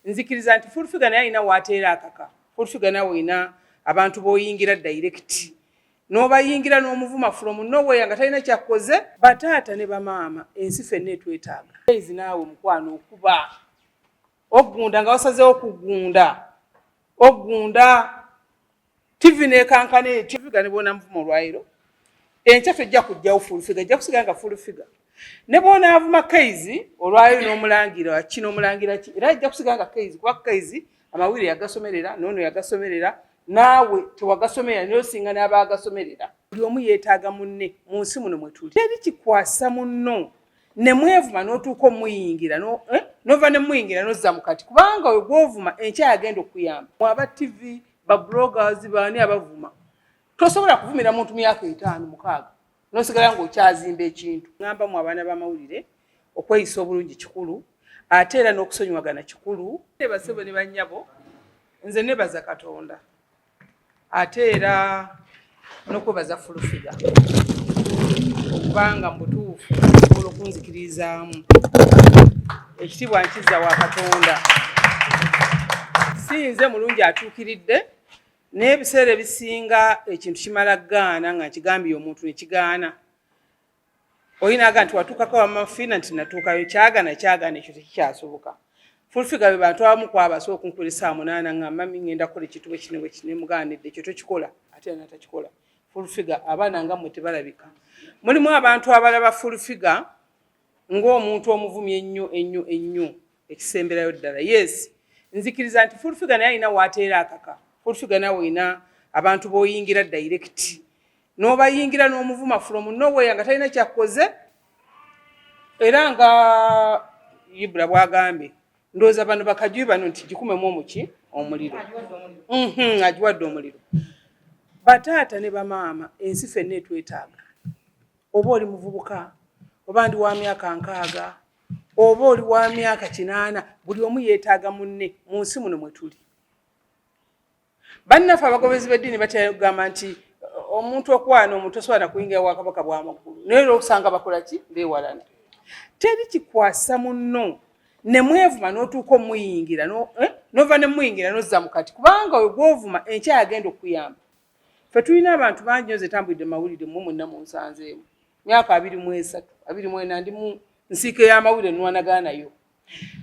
nzikiriza nti full figure naye ina wateera akaka full figure nawe ina abantu boyingira direct nobayingira n'omuvuma from nowhere nga talina kyakoze bataata ne bamaama ensi ffenna etwetaaga Kayz naawe mukwano okuba ogunda nga wasazeewo ogunda TV nekankana etyo figa ne bona mvuma olwayiro enkya tojja kujjawo full figure ejja kusigala nga full figure ne bona avuma Kayz olwayiro n'omulangira kino omulangira ki era ejja kusigala nga Kayz kuba Kayz amawulire yagasomerera n'ono yagasomerera naawe tewagasomerera naye osinga n'abaagasomerera buli omu yeetaaga munne mu nsi muno mwe tuli teri kikwasa munno ne mwevuma n'otuuka omuyingira nova ne muyingira n'ozza mu kati kubanga we gw'ovuma enkya yagenda okuyamba aba TV ba bloggers baani abavuma tosobola kuvumira muntu myaka 5-6 n'osigala ng'okyazimba ekintu ngamba mu abaana b'amawulire okweyisa obulungi kikulu ate era n'okusonyiwagana kikulu basebo ne bannyabo nze nebaza Katonda ate era n'okwebaza full figure okubanga mu butuufu osobola okunzikirizaamu ekitiibwa nkizza wa Katonda sinze mulungi atuukiridde n'ebiseera ebisinga ekintu kimala gaana nga nkigambye omuntu nekigaana oyinaaga nti watuukako Maama Fina nti natuukayo kyagaana ekyo tekikyasoboka full figure be bantu abamu kwabasobola okunkolesa 8 nga mami ngenda kola ekintu bwe kino mugaanidde ekyo tokikola ate era natakikola full figure abaana nga mmwe tebalabika mulimu abantu abalaba full figure ng'omuntu omuvumye ennyo ekisemberayo ddala yes nzikiriza nti full figure naye alina waateera akaka full figure nawe ina abantu boyingira direct nobayingira n'omuvuma from nowhere nga talina kyakoze era nga Ibra bwagambye ndowooza bano bakajjubi bano nti gikumemu omuki omuliro agiwadde omuliro bataata ne bamaama ensi ffenna etwetaaga oba oli muvubuka oba ndi wa myaka 6 oba oli wa myaka 8 buli omu yeetaaga munne mu nsi muno mwe tuli bannaffe abagobezi b'eddiini batagamba nti omuntu okwana omuntu osobola kuyingira wa kabaka bw'amagulu naye osanga bakola ki beewalana teri kikwasa munno ne mwevuma n'otuuka omuyingira nova ne muyingira n'ozza mu kati kubanga we gw'ovuma enkya yagenda okuyamba ffe tulina abantu bangi nyo ze tambulidde mawulire mmwe mwenna munsanzeemu myaka 23 24 ndi mu nsiike y'amawulire nwanagana nayo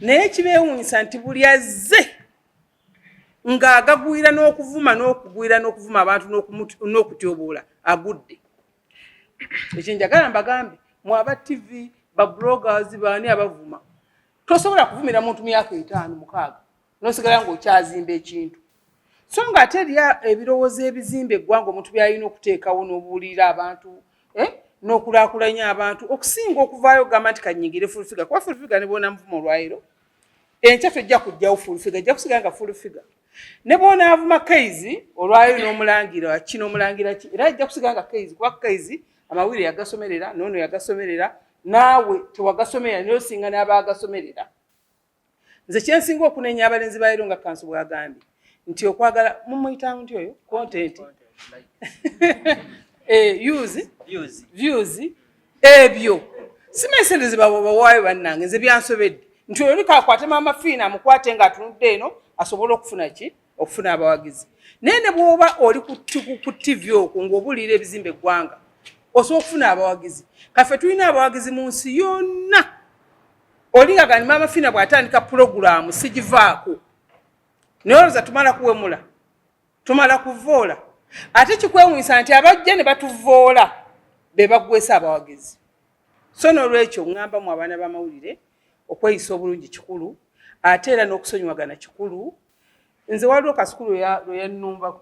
naye kibeewuunyisa nti buli azze ng'agagwira n'okuvuma abantu n'okutyoboola agudde ekyo njagala mbagambe mu aba TV ba bloggers baani abavuma tosobola kuvumira muntu myaka 5-6 n'osigala ng'okyazimba ekintu so nga ate eri ebirowoozo ebizimba eggwanga omuntu byalina okuteekawo n'obuulira abantu n'okulaakulanya abantu okusinga okuvaayo ogamba nti kannyingire full figure kuba full figure ne boona mvuma olwayiro enkya tojja kujjawo full figure ejja kusigala nga full figure ne boona avuma Kayz olwayiro n'omulangira kino omulangira ki era ejja kusigala nga Kayz kuba Kayz amawulire yagasomerera n'ono yagasomerera naawe tewagasomerera naye osinga n'abaagasomerera nze kyensinga okunenya abalenzi bayiro nga kansu bwagambye nti okwagala mumuyitamu nti oyo content views ebyo simesereze bawaayo bannange nze byansobedde nti oyo likakwate Maama Fina amukwate nga atunudde eno asobola okufuna ki okufuna abawagizi naye ne bw'oba oli ku TV okwo ng'obuulira ebizimba eggwanga osobola okufuna abawagizi kaffe tulina abawagizi mu nsi yonna olinga gani Maama Fina bw'atandika pulogulaamu sigivaako naye olowooza tumala kuwemula tumala kuvoola ate kikwewuunyisa nti abajja ne batuvoola be baggwesa abawagizi so n'olwekyo ŋŋamba mu abaana b'amawulire okweyisa obulungi kikulu ate era n'okusonyiwagana kikulu nze waliwo kasukulu lwe yannumba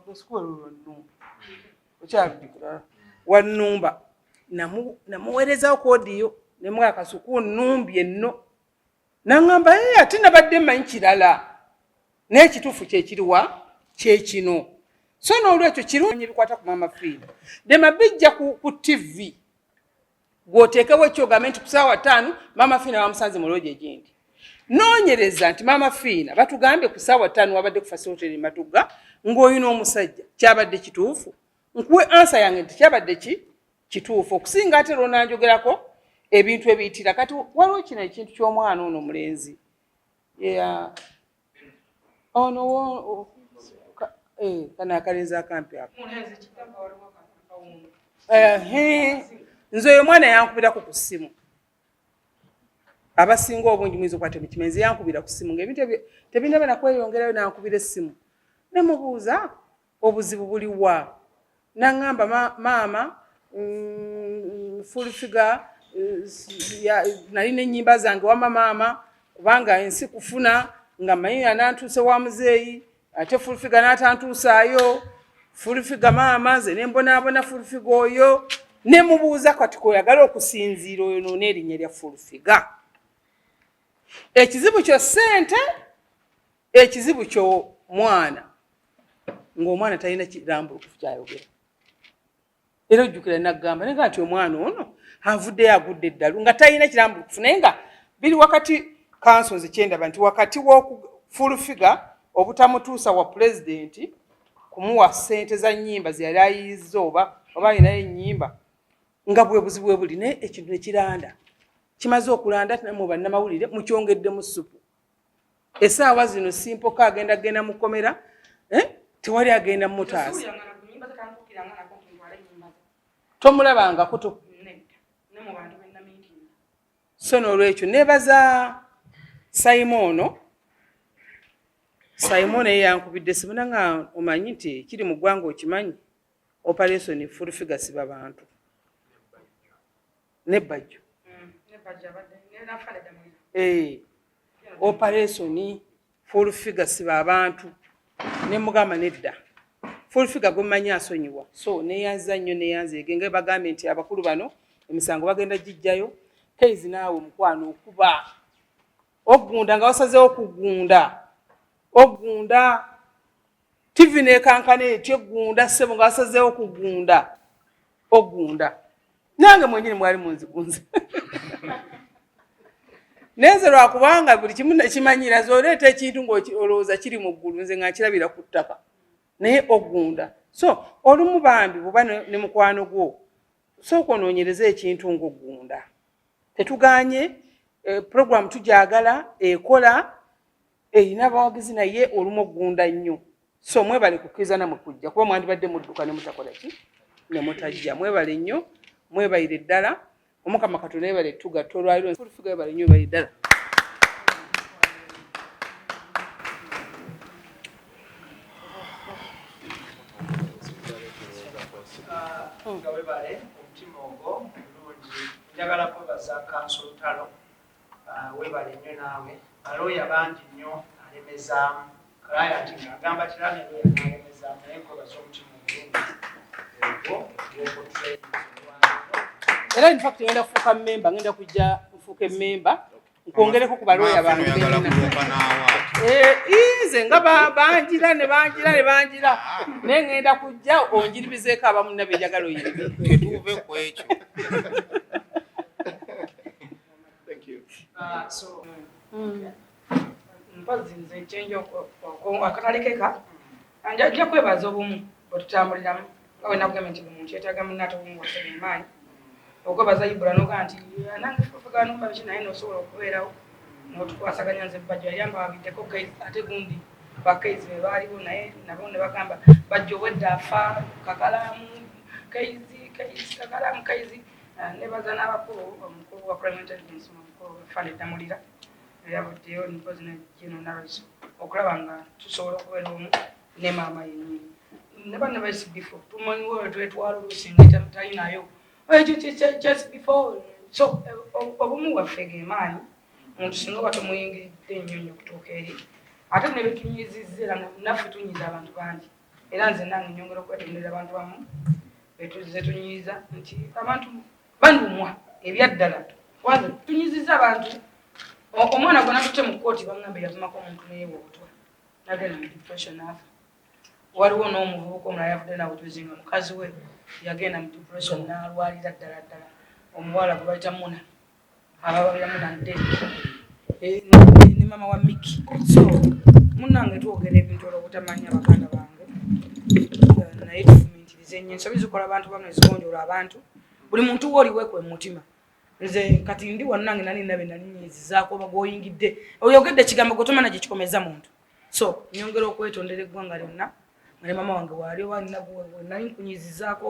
wannumba namuweerezawo koodiyo ne muwa kasukulu nnumbye nno naŋŋamba ate nabadde mmanyi kirala naye ekituufu kyekiriwa kyekino so n'olwekyo kirungi ebikwata ku Maama Fina dema bijja ku TV gw'oteekewo ekyogambe nti ku ssaawa 5 Maama Fina bamusanze mu looje egindi noonyereza nti Maama Fina batugambye ku ssaawa 5 wabadde ku facility Matugga ng'oyina omusajja kyabadde kituufu nkuwe ansa yange nti kyabadde kituufu okusinga ate lw'onanjogerako ebintu ebiyitira kati waliwo kino ekintu ky'omwana ono omulenzi ono kana kalinza akampi ako nze oyo mwana yankubirako ku ssimu abasinga obungi mwiza okwata mikimenzi yankubira ku ssimu ngaebintu tebinaba nakweyongerayo nankubira essimu nemubuuza obuzibu buliwa naŋŋamba maama fulifiga nalina ennyimba zange wama maama kubanga ensi kufuna nga manyi anantuuse wa muzeeyi ate fulifiga n'atantuusaayo fulifiga maama nze nembonaabona fulifiga oyo nemubuuza kati koyagala okusinziira oyo noona erinnya lya fulifiga ekizibu kyo ssente ekizibu kyo mwana ng'omwana talina kirambulukufu kyayogera era ojjukira nagamba naye nga nti omwana ono avuddeyo agudde eddalu nga talina kirambulukufu naye nga biri wakati kansonzi kyendaba nti wakati w'okufulufiga obutamutuusa wa pulezidenti kumuwa ssente za nnyimba zeyali ayiyizza oba alinayo ennyimba nga bwe buzibu bwe buli naye ekintu nekiranda kimaze okulanda namwe bannamawulire mukyongeddemu ssupu essaawa zino simpoka agenda mu kkomera tewali agenda mu mutaasa tomulabangako so n'olwekyo nebaza Simon ye yankubidde sibona nga omanyi nti kiri mu ggwanga okimanyi operation fulifiga siba bantu nebajjo operation fulifiga siba abantu nemugamba nedda fulifiga gwemanyi asonyiwa so neyanza nnyo neyanzeege nga bagambye nti abakulu bano emisango bagenda gijjayo Kayz naawe mukwano okuba ogunda nga wasazeewo ogunda TV nekankana etyo egunda ssebo nga wasazeewo ogunda nange mwenyini mwali munzigunze neze lwakubanga buli kimu nakimanyira zoleeta ekintu ng'olowooza kiri mu ggulu nze nga nkirabira ku ttaka naye ogunda so olumu bambi buba ne mukwano gwo sooka onoonyereza ekintu ng'ogunda tetuganye program tujagala ekola erina abawagizi naye olumu ogunda nnyo so mwebale kukkiriza namwe kujja kuba mwandibadde mudduka ne mutakola ki ne mutajja mwebale nnyo mwebayire ddala omukama katonda yebale tugatta olwaliro fulifiga yebale nnyo ebayire ddala nga webale omutima ogwo omulungi njagala kwebaza kanso lutalo webale nnyo naawe balooya bangi nnyo alemezaamu kalayati ng'agamba kirane looya n'alemezaamu naye kwebaza omutima omulungi era in fact ngenda kufuuka memba ngenda kujja nfuuka emmemba nkwongereko ku balooya bange nze nga banjira ne banjira naye ngenda kujja onjiribizeeko abamu nabye njagala oyiribe ku ekyo mpozi nze kyenjo akatalekeka njagala kwebaza obumu bwetutambuliramu nga wenakugambye nti omuntu yeetaaga munnaate obumu wasebemaanyi okwebaza ibula noga nti nange fufuga nomba biki naye nosobola okubeerawo notukwasaganya nze bajjo yali ambawagiddeko ate gundi bakaizi be baaliwo naye nabo ne bagamba bajjo obwedda afa kakalaamu kakalaamu Kayz nebaza n'abakulu omukulu wa Crime Intelligence omukulu Fane Damulira yabuddeyo mpozi ne General okulaba nga tusobola okubeera omu ne maama yennyini ne banne baisi before tumanyiwo twetwala olusinga talinayo just before so obumu bwaffe gemaanyi omuntu singa oba tomuyingiridde ennyo okutuuka eri ate ne betunyizizza era naffe tunyiza abantu bangi era nze nange nyongera okwetenderera abantu bamu betuze tunyiza nti abantu banumwa ebyaddala kwanza tunyizizza abantu omwana gwe natutte mu kkooti baŋŋambe yavumako omuntu neyewa obutwa nagenda mu depression afa waliwo n'omuvubuka omulala yavudde nabutuzi nga mukazi we yagenda mu depression n'alwalira ddala omuwala gwe bayita Muna abababira Muna ne mama wa Miki so munange twogera ebintu olw'obutamanya baganda bange naye tufumintirize nnyo ensobi zikola abantu bamwe zigonjoola abantu buli muntu wooliwekwe mu mutima nze kati ndi wannange nali nabe nalinyizizaako oba gwoyingidde oyogedde ekigambo gwe tomanya gye kikomeza muntu So nyongera okwetondera eggwanga lyonna ngane mama wange wali nali nkunyizizaako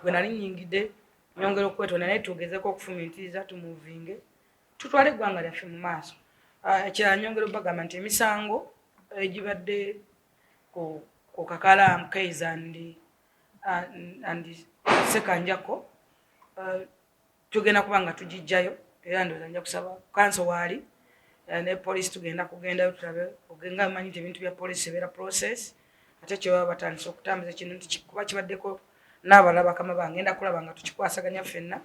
gwe nali nyingidde nyongera okwetondera naye tugezeko okufumintiriza tumuvinge tutwale eggwanga lyaffe mu maaso. Ekirala nyongera obagamba nti emisango egibadde ku Kakala Kayz and Sekanjako tugenda kuba nga tugijjayo era ndowooza nja kusaba kanso waali ne police tugenda kugendayo tulabe ogenga manyi nti ebintu bya police beera process ate kye baba batandise okutambuza kino nti kuba kibaddeko n'abalaba bakama bangenda kulaba nga tukikwasaganya ffenna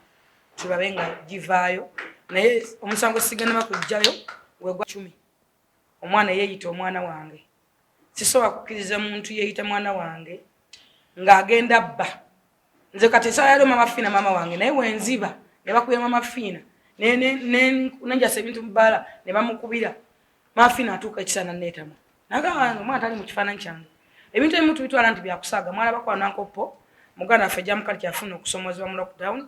tulabe nga givaayo naye omusango sigenda bakujjayo wegwa 10 omwana yeeyita omwana wange sisobola kukkiriza muntu yeeyita mwana wange ng'agenda bba nze kati esala Maama Fina mama wange naye wenziba ne bakuya Maama Fina nenjasa ebintu mubbala ne bamukubira Maama Fina atuuka ekisana neetamu nagamba omwana tali mu kifaananyi kyange ebintu ebimu tubitwala nti byakusaaga mwala bakwano ankopo muganda waffe Jamukali kyafuna okusomozebwa mu lockdown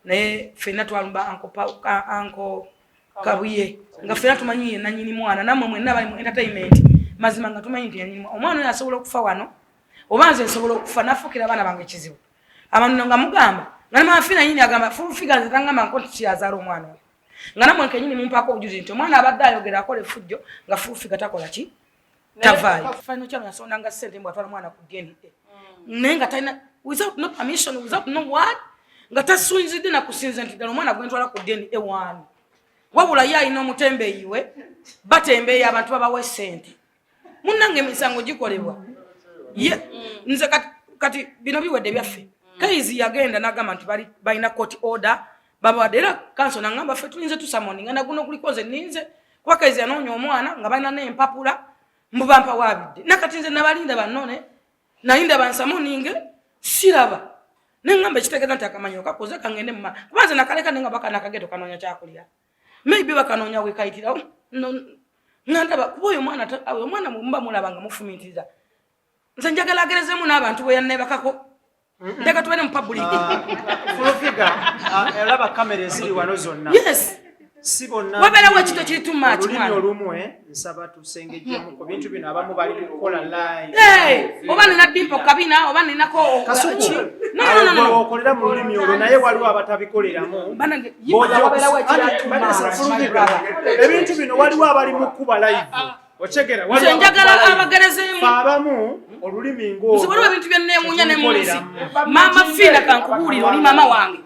naye ffenna twalumba anko Kabuye nga ffenna tumanyi ye nannyini mwana nammwe mwenna bali mu entertainment mazima nga tumanyi nti yannyini omwana oyo asobola okufa wano oba nze nsobola okufa nafuukira abaana bange ekizibu abantu nga mugamba nga Maama Fina nyini agamba full figures tangamba nko kiyazaala omwana oyo nga nammwe kenyini mumpaako obujuzi nti omwana abadde ayogera akola effujjo nga full figure takola ki tavaayo final kyano yasondanga ssente mbwatwala mwana ku DNA naye nga talina without no permission without no what nga tasunzidde nakusinza nti ddala omwana gwentwala ku DNA wani wabula ye alina omutembeeyi we batembeeyi abantu babawa ssente munnange emisango gikolebwa nze kati bino biwedde byaffe Kayz yagenda n'agamba nti balina court order babawadde era kanso nangamba ffe tulinze tusamoninga naguno kuliko nze ninze kuba Kayz yanoonya omwana nga balina n'empapula mbubampa wabidde nakati nze nabalinda bannone nalinda bansamoninge siraba nengamba ekitegeeza nti akamanyo kakoze kangende muma kuba nze nakaleka nenga baka nakageto kanoonya kyakulya maybe bakanoonya wekayitirawo nandaba kuba oyo omwana mumba mulaba nga mufumintiriza nze njagala agerezemu n'abantu bwe yannebakako ndeka tubane mu public Fulofiga elaba kamera eziri wano zonna yes sibonna wabera wa kito kiri too much mwana olumwe nsaba tusengejjemu ku bintu bino abamu bali kukola live oba nina dimpo kabina oba ninako kasuki no okolera mu lulimi olwo naye waliwo abatabikoleramu ebintu bino waliwo abali mu kuba live ochegera waliwo njagala abagerezemu abamu olulimi ngo nsobola ebintu byenneewuunya ne munsi Maama Fina kankubuulira oli maama wange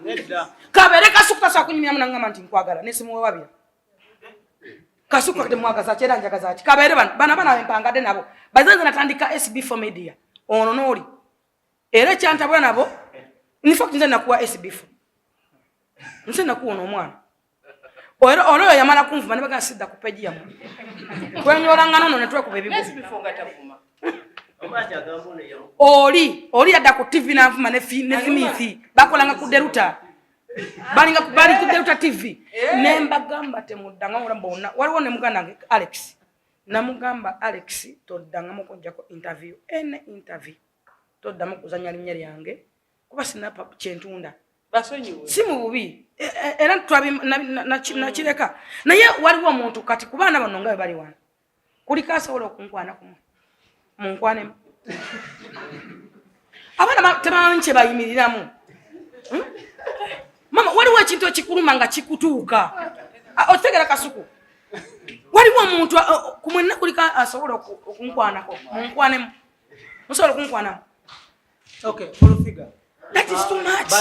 kabere kasuku tasobola kunyumyamu nangamba nti nkwagala nesimuwewabira kasuku kati mwagaza kyera njagaza ki kabere bana empangadde nabo bazanze natandika SB4 media ono n'oli era ekyantabula nabo infact nze nakuwa SB4 nze nakuwona omwana oyo yamala kunvuma ne baga sidda ku peji yamu kwenyolanga nono ne twekuba ebibu oli yadda ku TV nanvuma ne Smith bakolanga ku Deruta bali ku Deruta TV nembagamba temuddanga mulamba waliwo ne muganda nange Alex namugamba Alex toddangamu okujjako interview interview toddamu kuzanya linnya lyange kuba sinapa kyentunda si mu bubi era nakireka naye waliwo omuntu kati ku baana bano nga bwe bali wano kuliko asobola okunkwana kumu munkwanemu abaana tebamanyi kye bayimiriramu mama waliwo ekintu ekikuluma nga kikutuuka otegera kasuku waliwo omuntu ku mwenna kuliko asobola okunkwanako munkwanemu musobola okunkwanamo okay full figure that is too much